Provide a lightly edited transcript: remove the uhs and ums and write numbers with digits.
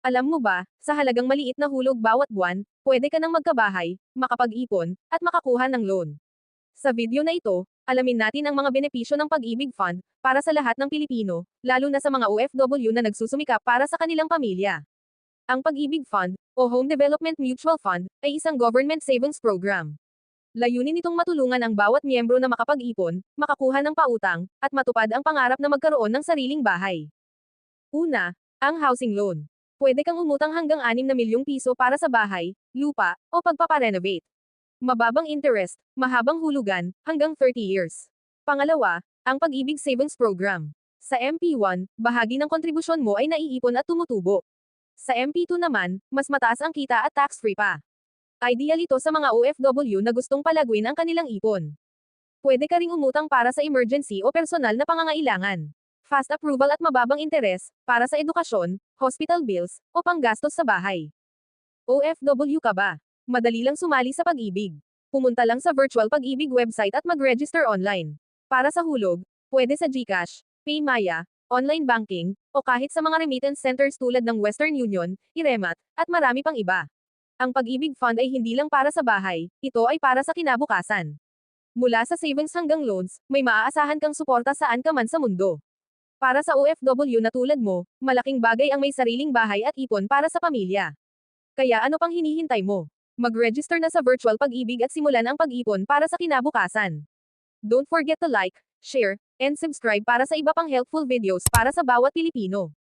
Alam mo ba, sa halagang maliit na hulog bawat buwan, pwede ka nang magkabahay, makapag-ipon, at makakuha ng loan. Sa video na ito, alamin natin ang mga benepisyo ng Pag-ibig Fund para sa lahat ng Pilipino, lalo na sa mga OFW na nagsusumikap para sa kanilang pamilya. Ang Pag-ibig Fund, o Home Development Mutual Fund, ay isang government savings program. Layunin nitong matulungan ang bawat miyembro na makapag-ipon, makakuha ng pautang, at matupad ang pangarap na magkaroon ng sariling bahay. Una, ang housing loan. Pwede kang umutang hanggang 6 na milyong piso para sa bahay, lupa, o pagpaparenovate. Mababang interest, mahabang hulugan, hanggang 30 years. Pangalawa, ang Pag-ibig Savings Program. Sa MP1, bahagi ng kontribusyon mo ay naiipon at tumutubo. Sa MP2 naman, mas mataas ang kita at tax-free pa. Ideal ito sa mga OFW na gustong palaguin ang kanilang ipon. Pwede ka ring umutang para sa emergency o personal na pangangailangan. Fast approval at mababang interes, para sa edukasyon, hospital bills, o panggastos sa bahay. OFW ka ba? Madali lang sumali sa Pag-ibig. Pumunta lang sa virtual Pag-ibig website at mag-register online. Para sa hulog, pwede sa GCash, PayMaya, online banking, o kahit sa mga remittance centers tulad ng Western Union, Iremat, at marami pang iba. Ang Pag-ibig Fund ay hindi lang para sa bahay, ito ay para sa kinabukasan. Mula sa savings hanggang loans, may maaasahan kang suporta saan ka man sa mundo. Para sa OFW na tulad mo, malaking bagay ang may sariling bahay at ipon para sa pamilya. Kaya ano pang hinihintay mo? Mag-register na sa virtual Pag-ibig at simulan ang pag-ipon para sa kinabukasan. Don't forget to like, share, and subscribe para sa iba pang helpful videos para sa bawat Pilipino.